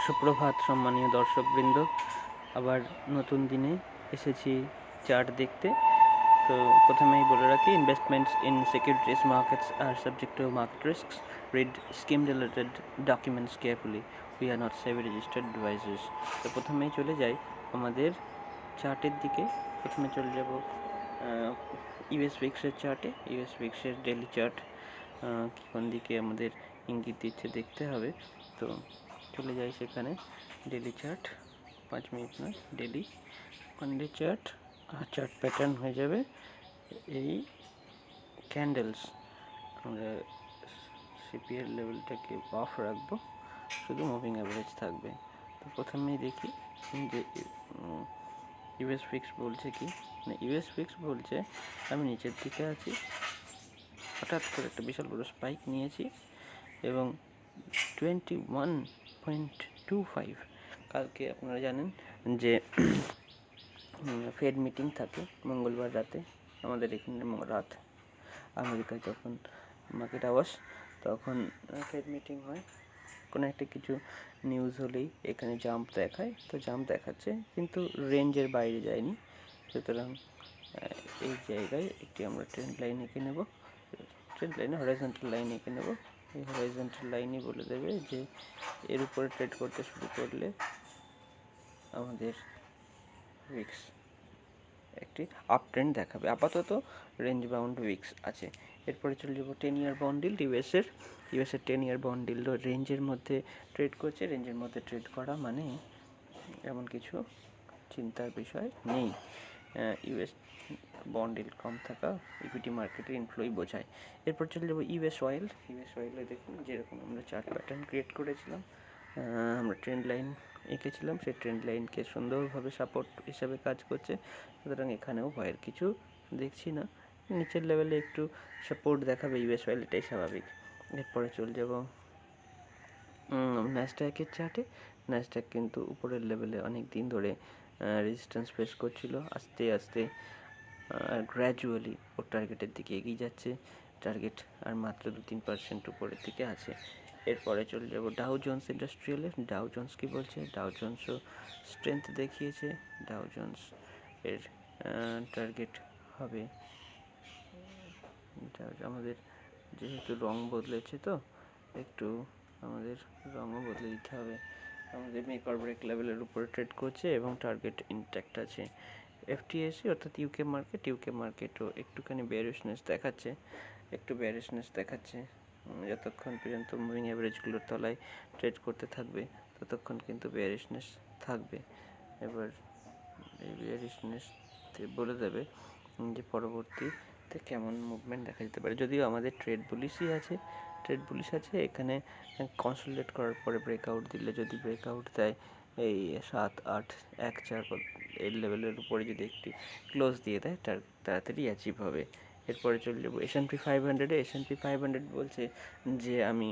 সুপ্রভাত সম্মানীয় দর্শকবৃন্দ। আবার নতুন দিনে এসেছি চার্ট দেখতে। তো প্রথমেই বলে রাখি, investments in securities markets are subject to market risks. Read scheme related documents carefully. We are not SEBI registered advisors. তো প্রথমেই চলে যাই আমাদের চার্টের দিকে। প্রথমে চলে যাব ইউএস উইক্সের চার্টে। ইউএস উইক্সের ডেলি চার্ট কোন দিকে আমাদের ইঙ্গিত দিচ্ছে দেখতে হবে। তো চলে যাই সেখানে। ডেলি চার্ট 5 মিনিট নয়, ডেলি চার্ট। আর চার্ট প্যাটার্ন হয়ে যাবে এই ক্যান্ডেলস। আমরা সিপিএর লেভেলটাকে অফ রাখবো, শুধু মুভিং অ্যাভারেজ থাকবে। তো প্রথমেই দেখি যে ইউএস ফিক্স বলছে কি না। ইউএস ফিক্স বলছে আমি নিচের দিকে আছি, হঠাৎ করে একটা বিশাল বড় স্পাইক নিয়েছি এবং 21.25। কালকে আপনারা জানেন যে ফেড মিটিং থাকে মঙ্গলবার রাতে, আমাদের এখানে রাত, আমেরিকায় যখন মার্কেট আওয়ার্স, তখন ফেড মিটিং হয়। কোনো একটা কিছু নিউজ হলেই এখানে জাম্প দেখায়, তো জাম্প দেখাচ্ছে কিন্তু রেঞ্জের বাইরে যায়নি। সুতরাং এই জায়গায় একটি আমরা ট্রেন্ড লাইন এঁকে নেব, ট্রেন্ড লাইনে হরাইজন্টাল লাইন এঁকে নেব। এই হরাইজন্টাল লাইনই বলে দেবে যে এর উপরে ট্রেড করতে শুরু করলে আমাদের উইক্স একটি আপ ট্রেন্ড দেখাবে। আপাতত রেঞ্জ বাউন্ড উইক্স আছে। এরপরে চলে যাব 10 ইয়ার বন্ডিল ইউএসের 10 ইয়ার বন্ডিল রেঞ্জের মধ্যে ট্রেড করছে। রেঞ্জের মধ্যে ট্রেড করা মানে এমন কিছু চিন্তার বিষয় নেই। ইউএস বন্ডিল কম থাকা ইকুইটি মার্কেটের ইনফ্লোই বোঝায়। এরপর চলে যাবো ইউএস অয়েল। ইউএস অয়েলে দেখুন যেরকম আমরা চার্ট প্যাটার্ন ক্রিয়েট করেছিলাম, আমরা ট্রেন্ড লাইন এঁকেছিলাম, সেই ট্রেন্ড লাইনকে সুন্দরভাবে সাপোর্ট হিসাবে কাজ করছে। সুতরাং এখানেও ভয়ের কিছু দেখছি না। নিচের লেভেলে একটু সাপোর্ট দেখাবে ইউএস অয়েল, এটাই স্বাভাবিক। এরপরে চলে যাব ন্যাসড্যাকের চার্টে। ন্যাসড্যাক কিন্তু উপরের লেভেলে অনেক দিন ধরে রেজিস্ট্যান্স ফেস করছিল, আস্তে আস্তে গ্র্যাজুয়ালি ওর টার্গেটের দিকে এগিয়ে যাচ্ছে। টার্গেট আর মাত্র 2-3% উপরের দিকে আছে। এরপরে চলে যাব ডাউ জোন্স ইন্ডাস্ট্রিয়ালে। ডাউ জোন্স কি বলছে? ডাউ জোন্সও স্ট্রেংথ দেখিয়েছে। ডাউ জোন্স এর টার্গেট হবে, আমাদের যেহেতু রং বদলেছে, তো একটু আমাদের রঙও বদলে দিতে হবে। আমাদের মেক অর ব্রেক লেভেলের উপরে ট্রেড করছে এবং টার্গেট ইনট্যাক্ট আছে। এফটিএসি অর্থাৎ ইউকে মার্কেটও একটুখানি বেয়ারিশনেস দেখাচ্ছে। যতক্ষণ পর্যন্ত মুভিং অ্যাভারেজগুলোর তলায় ট্রেড করতে থাকবে ততক্ষণ কিন্তু বেয়ারিশনেস থাকবে। এবার এই বেয়ারিশনেস বলে দেবে যে পরবর্তীতে কেমন মুভমেন্ট দেখা যেতে পারে। যদিও আমাদের ট্রেড বুলিশ আছে এখানে। কনসলিডেট করার পরে ব্রেকআউট দিলে, যদি ব্রেকআউট দেয় এই 7-8-1-4 এই লেভেলের উপরে যদি একটি ক্লোজ দিয়ে দেয়, তাড়াতাড়ি অ্যাচিভ হবে। এরপরে চলে যাবো S&P 500-এ। S&P 500 বলছে যে আমি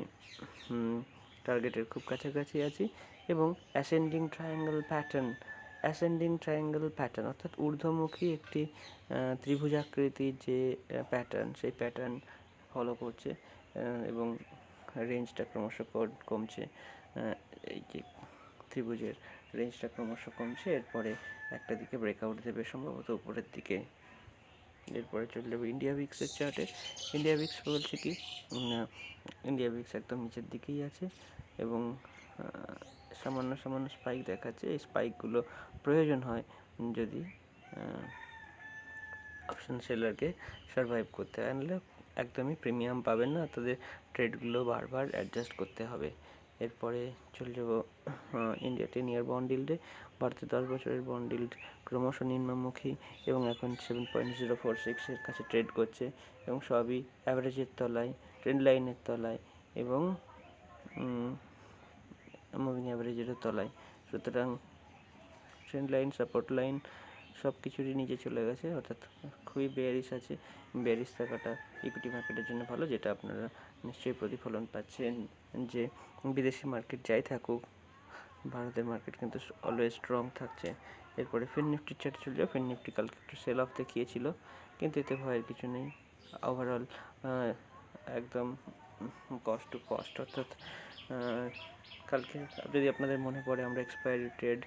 টার্গেটের খুব কাছাকাছি আছি এবং অ্যাসেন্ডিং ট্রায়াঙ্গেল প্যাটার্ন অর্থাৎ ঊর্ধ্বমুখী একটি ত্রিভুজাকৃতির যে প্যাটার্ন, সেই প্যাটার্ন ফলো করছে এবং রেঞ্জটা ক্রমশ কমছে। এই যে ত্রিভুজের রেঞ্জটা ক্রমশ কমছে। এরপরে একটা দিকে ব্রেকআউট দেবে সম্ভবত উপরের দিকে। এরপরে চলে যাবে ইন্ডিয়া উইক্সের চার্টে। ইন্ডিয়া উইক্স বলছে কি, ইন্ডিয়া উইক্স একদম নিচের দিকেই আছে এবং সামান্য স্পাইক দেখাচ্ছে। এই স্পাইকগুলো প্রয়োজন হয় যদি অপশন সেলারকে সার্ভাইভ করতে হয়, নাহলে একদমই প্রিমিয়াম পাবেন না, তাদের ট্রেডগুলো বারবার অ্যাডজাস্ট করতে হবে। এরপরে চলে যাব ইন্ডিয়া 10 ইয়ার বন্ড ইল্ডে। ভারতের 10 বছরের বন্ড ইল্ড ক্রমশ নিম্নমুখী এবং এখন 7.046-এর কাছে ট্রেড করছে এবং সবই অ্যাভারেজের তলায়, ট্রেন্ড লাইনের তলায় এবং মুভিং অ্যাভারেজেরও তলায়। সুতরাং ট্রেন্ড লাইন, সাপোর্ট লাইন সব কিছুরই নিচে চলে গেছে, অর্থাৎ খুবই বেয়ারিশ আছে। বেয়ারিশ থাকাটা ইকুইটি মার্কেটের জন্য ভালো, যেটা আপনারা নিশ্চয়ই প্রতিফলন পাচ্ছেন যে বিদেশি মার্কেট যাই থাকুক, ভারতের মার্কেট কিন্তু অলওয়েজ স্ট্রং থাকছে। এরপরে ফিন নিফটির চার্টে চলে যাও। ফিন নিফটি কালকে একটু সেল অফ দেখিয়েছিল, কিন্তু এতে ভয়ের কিছু নেই। ওভারঅল একদম কস্ট টু কস্ট, অর্থাৎ কালকে যদি আপনাদের মনে পড়ে আমরা এক্সপায়ারি ট্রেড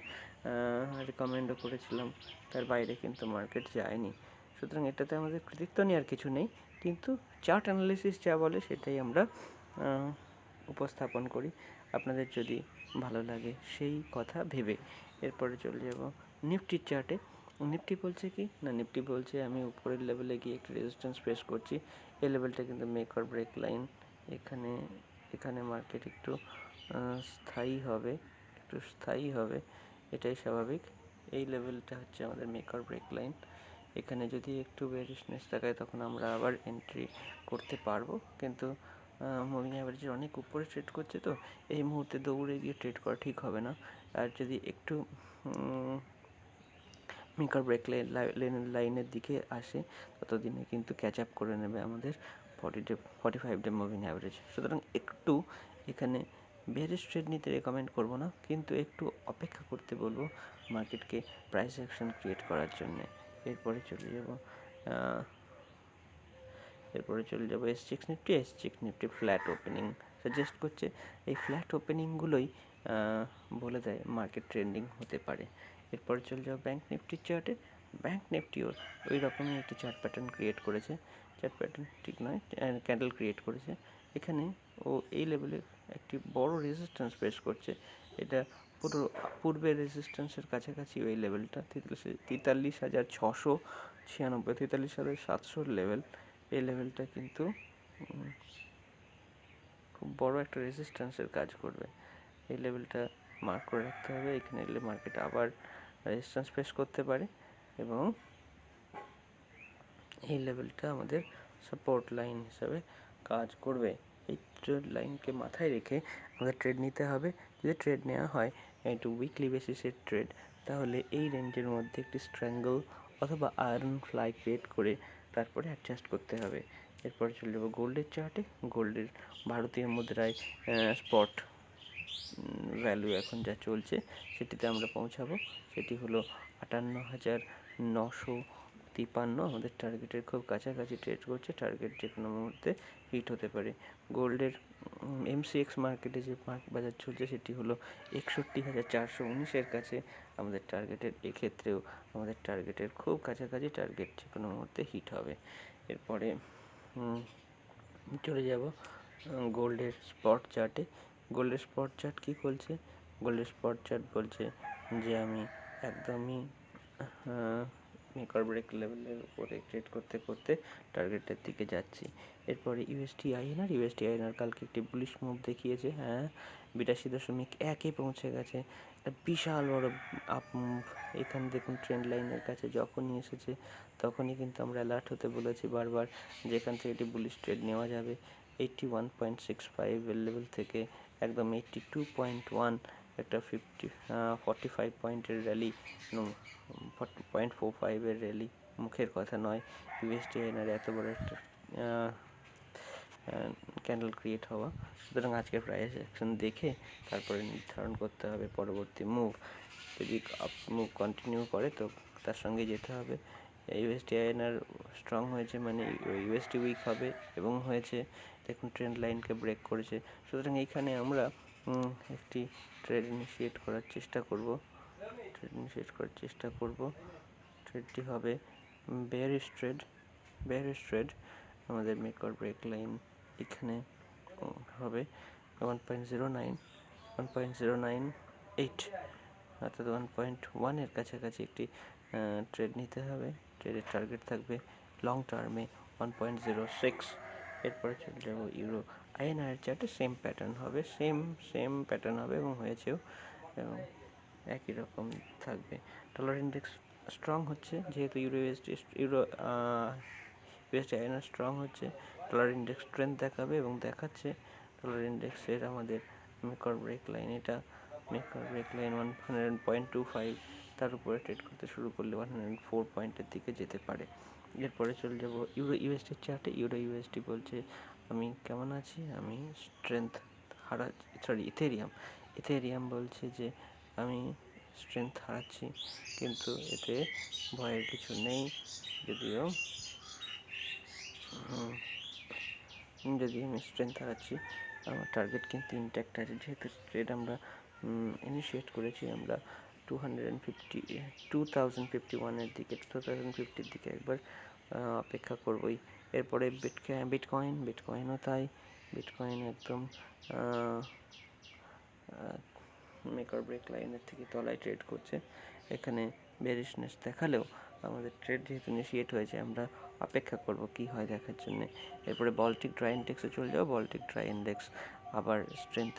রেকমেন্ডও করেছিলাম, তার বাইরে কিন্তু মার্কেট যায়নি। সুতরাং এটাতে আমাদের কৃতিত্ব নেওয়ার কিছু নেই, কিন্তু চার্ট অ্যানালিসিস যা বলে সেটাই আমরা উপস্থাপন করি আপনাদের যদি ভালো লাগে সেই কথা ভেবে। এরপরে চলে যাব নিফটির চার্টে। নিফটি বলছে কি না, নিফটি বলছে আমি উপরের লেভেলে গিয়ে একটু রেজিস্ট্যান্স ফেস করছি। এই লেভেলটা কিন্তু মেক অর ব্রেক লাইন। এখানে মার্কেট একটু স্থায়ী হবে, এটাই স্বাভাবিক। এই লেভেলটা হচ্ছে আমাদের মেক অর ব্রেক লাইন। এখানে যদি একটু বেয়ারিশনেস দেখায় তখন আমরা আবার এন্ট্রি করতে পারবো, কিন্তু মুভিং অ্যাভারেজের অনেক উপরে ট্রেড করছে, তো এই মুহূর্তে দৌড়ে গিয়ে ট্রেড করা ঠিক হবে না। আর যদি একটু মেক অর ব্রেক লাইনের দিকে আসে ততদিনে কিন্তু ক্যাচ আপ করে নেবে আমাদের 45 ডে মুভিং অ্যাভারেজ। সুতরাং একটু এখানে বেয়ারিশ ট্রেড নিতে রেকমেন্ড করবো না, কিন্তু একটু অপেক্ষা করতে বলবো মার্কেটকে প্রাইস অ্যাকশন ক্রিয়েট করার জন্যে। এরপরে চলে যাব এসজিএক্স নিফটি ফ্ল্যাট ওপেনিং সাজেস্ট করছে। এই ফ্ল্যাট ওপেনিংগুলোই বলে দেয় মার্কেট ট্রেন্ডিং হতে পারে। এরপরে চলে যাব ব্যাঙ্ক নিফটির চার্টে। ব্যাঙ্ক নিফটিও ওই রকমই একটি চার্ট প্যাটার্ন ক্রিয়েট করেছে, চার্ট প্যাটার্ন ঠিক নয়, ক্যান্ডেল ক্রিয়েট করেছে। এখানে ও এই লেভেলে একটি বড় রেজিস্ট্যান্স ফেস করছে। এটা পুরো পূর্বের রেজিস্ট্যান্সের কাছাকাছি ওই লেভেলটা 43,696, 43,700 লেভেল। এই লেভেলটা কিন্তু খুব বড় একটা রেজিস্ট্যান্সের কাজ করবে। এই লেভেলটা মার্ক করে রাখতে হবে। এখানে এলে মার্কেট আবার রেজিস্ট্যান্স ফেস করতে পারে, এবং এই লেভেলটা আমাদের সাপোর্ট লাইন হিসাবে কাজ করবে। এই ট্রেড লাইনকে মাথায় রেখে আমাদের ট্রেড নিতে হবে। যদি ট্রেড নেওয়া হয় একটু উইকলি বেসিসের ট্রেড, তাহলে এই রেঞ্জের মধ্যে একটি স্ট্র্যাঙ্গল অথবা আয়রন ফ্লাই ক্রিয়েট করে তারপরে অ্যাডজাস্ট করতে হবে। এরপর চলে যাবো গোল্ডের চার্টে। গোল্ডের ভারতীয় মুদ্রায় স্পট ভ্যালু এখন যা চলছে সেটিতে আমরা পৌঁছাবো। সেটি হলো 58,953। আমাদের টার্গেটের খুব কাছাকাছি ট্রেড করছে, টার্গেট যে কোনো মুহূর্তে হিট হতে পারে। গোল্ডের এমসিএক্স মার্কেটে যে বাজার চলছে সেটি হলো 61,419 কাছে আমাদের টার্গেটের। এক্ষেত্রেও আমাদের টার্গেটের খুব কাছাকাছি, টার্গেট যে কোনো মুহূর্তে হিট হবে। এরপরে চলে যাব গোল্ডের স্পট চার্টে। গোল্ডের স্পট চার্ট কী বলছে? গোল্ডের স্পট চার্ট বলছে যে আমি একদমই মেক অর ব্রেক লেভেলের উপরে ট্রেড করতে করতে টার্গেটের দিকে যাচ্ছি। এরপরে ইউএসডি আইএনআর কালকে একটি বুলিশ মুভ দেখিয়েছে। 82.1 পৌঁছে গেছে, একটা বিশাল বড় আপ মুভ। এখানে দেখুন ট্রেন্ড লাইনের কাছে যখনই এসেছে তখনই কিন্তু আমরা অ্যালার্ট হতে বলেছি বারবার, যেখান থেকে এটি বুলিশ ট্রেড নেওয়া যাবে। 81.65 এর লেভেল থেকে একদম 82.1 একটা 45 পয়েন্টের র্যালি, 0.45 এর র্যালি মুখের কথা নয়। ইউএসডি আইএনআর এত বড় একটা ক্যান্ডেল ক্রিয়েট হওয়া। সুতরাং আজকের প্রাইস অ্যাকশন দেখে তারপরে নির্ধারণ করতে হবে পরবর্তী মুভ। যদি আপ মুভ কন্টিনিউ করে তো তার সঙ্গে যেতে হবে। ইউএসডি আইএনআর স্ট্রং হয়েছে মানে ইউএসডি উইক হবে, এবং হয়েছে। দেখুন ট্রেন্ড লাইনকে ব্রেক করেছে। সুতরাং এইখানে আমরা একটি ট্রেড ইনিশিয়েট করার চেষ্টা করব। ট্রেডটি হবে বেয়ারিশ ট্রেড। আমাদের মেক অর ব্রেক লাইন এখানে হবে 1.08, অর্থাৎ 1.1 এর কাছাকাছি একটি ট্রেড নিতে হবে। ট্রেডের টার্গেট থাকবে লং টার্মে 1.06। এরপরে চলে যাব ইউরো আইএনআর চার্টে। সেম প্যাটার্ন হবে এবং হয়েছেও, এবং একই রকম থাকবে। ডলার ইন্ডেক্স স্ট্রং হচ্ছে, যেহেতু ইউএসডি আইএনআর স্ট্রং হচ্ছে, ডলার ইন্ডেক্স স্ট্রেংথ দেখাবে এবং দেখাচ্ছে। ডলার ইন্ডেক্সের আমাদের মেক অর ব্রেক লাইন, এটা মেক অর ব্রেক লাইন 100.25, তার উপরে ট্রেড করতে শুরু করলে 104 পয়েন্টের দিকে যেতে পারে। এরপরে চলে যাব ইউরো ইউএসডির চার্টে। ইউরো ইউএসডি বলছে আমি কেমন আছি, আমি স্ট্রেংথ ইথেরিয়াম বলছে যে আমি স্ট্রেংথ হারাচ্ছি, কিন্তু এতে ভয়ের কিছু নেই। যদি আমি স্ট্রেংথ হারাচ্ছি আমার টার্গেট কিন্তু ইনট্যাক্ট আছে, যেহেতু ট্রেড আমরা ইনিশিয়েট করেছি আমরা 2051-এর দিকে, 2050-র দিকে একবার অপেক্ষা করবই। এরপরে বিটকয়েনও তাই। বিটকয়েন একদম মেক অর ব্রেক লাইনের থেকে তলায় ট্রেড করছে। এখানে বেরিশনেস দেখালেও আমাদের ট্রেড যেহেতু ইনিশিয়েট হয়েছে, আমরা অপেক্ষা করব কি হয় দেখার জন্যে। এরপরে বল্টিক ড্রাই ইন্ডেক্সে চলে যাও। বল্টিক ড্রাই ইন্ডেক্স আবার স্ট্রেংথ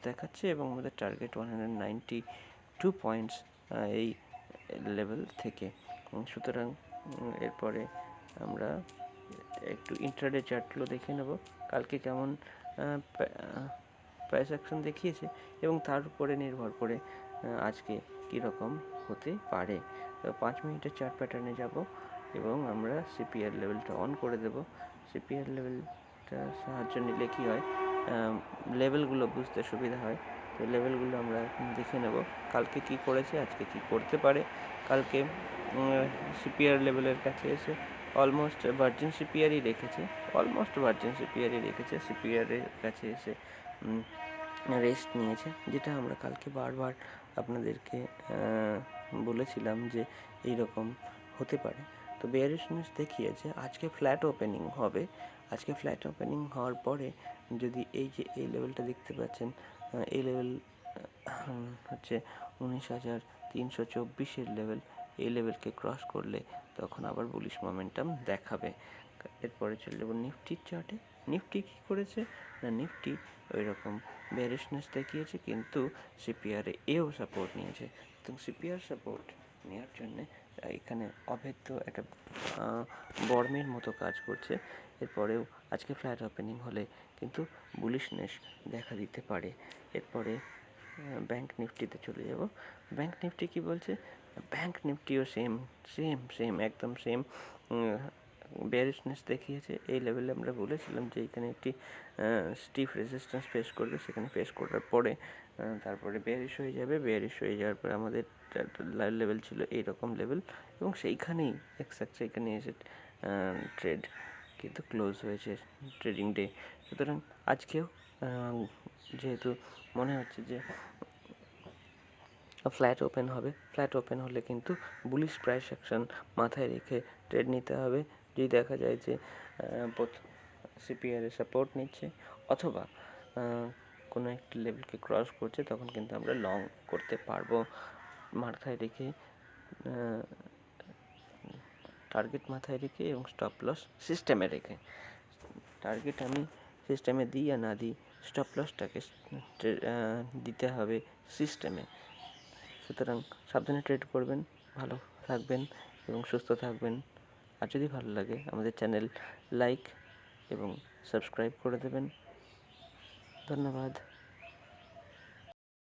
দেখাচ্ছে এবং আমাদের টার্গেট 192 পয়েন্টস এই লেভেল থেকে। সুতরাং এরপরে আমরা একটু ইন্ট্রাডে চার্টগুলো দেখে নেব, কালকে কেমন প্রাইস অ্যাকশন দেখিয়েছে এবং তার উপরে নির্ভর করে আজকে কীরকম হতে পারে। তো 5 মিনিটের চার্ট প্যাটার্নে যাব এবং আমরা সিপিআর লেভেলটা অন করে দেব। সিপিআর লেভেলটা সাহায্য নিলে কী হয়, লেভেলগুলো বুঝতে সুবিধা হয়। তো লেভেলগুলো আমরা এখন দেখে নেব, কালকে কি করেছে, আজকে কি করতে পারে। কালকে সিপিআর লেভেলের কাছে এসে অলমোস্ট ভার্জিন সিপিআরই রেখেছে। সিপিআরের কাছে এসে রেস্ট নিয়েছে, যেটা আমরা কালকে বারবার আপনাদেরকে বলেছিলাম যে এইরকম হতে পারে। তো বেয়ারিশনেস দেখিয়েছে। আজকে ফ্ল্যাট ওপেনিং হবে। আজকে ফ্ল্যাট ওপেনিং হওয়ার পরে যদি এই লেভেলটা দেখতে পাচ্ছেন, এই লেভেল হচ্ছে 19,324-এর লেভেল। এই লেভেলকে ক্রস করলে তখন আবার বুলিশ মোমেন্টাম দেখাবে। এরপরে চলে যাবো নিফটির চার্টে। নিফটি কী করেছে না, নিফটি ওই রকম বেয়ারিশনেস দেখিয়েছে, কিন্তু সিপিআরে এও সাপোর্ট নিয়েছে। তো সিপিআর সাপোর্ট নেওয়ার জন্যে এখানে অভেদ্য একটা বর্মের মতো কাজ করছে। এরপরেও আজকে ফ্ল্যাট ওপেনিং হলে কিন্তু বুলিশনেস দেখা দিতে পারে। এরপরে ব্যাঙ্ক নিফটিতে চলে যাব। ব্যাঙ্ক নিফটি কি বলছে? ব্যাঙ্ক নিফটিও একদম সেম বেয়ারিশনেস দেখিয়েছে। এই লেভেলে আমরা বলেছিলাম যে এখানে একটি স্টিফ রেজিস্ট্যান্স ফেস করবে, সেখানে ফেস করার পরে তারপরে বেয়ারিশ হয়ে যাওয়ার পরে আমাদের লেভেল ছিল এইরকম লেভেল, এবং সেইখানেই এক্স্যাক্ট সেইখানে এসে ট্রেড কিন্তু ক্লোজ হয়েছে ট্রেডিং ডে। সুতরাং আজকেও যেহেতু মনে হচ্ছে যে ফ্ল্যাট ওপেন হবে, ফ্ল্যাট ওপেন হলে কিন্তু বুলিশ প্রাইস অ্যাকশন মাথায় রেখে ট্রেড নিতে হবে। যদি দেখা যায় যে সিপিআরে সাপোর্ট নিচ্ছে অথবা কোনো একটা লেভেলকে ক্রস করছে, তখন কিন্তু আমরা লং করতে পারবো মাথায় রেখে, টার্গেট মাথায় রেখে এবং স্টপ লস সিস্টেমে রেখে। টার্গেট আমি সিস্টেমে দিই আর না দিই, স্টপ লসটাকে দিতে হবে সিস্টেমে। সুতরাং সাবধানে ট্রেড করবেন, ভালো থাকবেন এবং সুস্থ থাকবেন। আর যদি ভালো লাগে আমাদের চ্যানেল লাইক এবং সাবস্ক্রাইব করে দেবেন। ধন্যবাদ।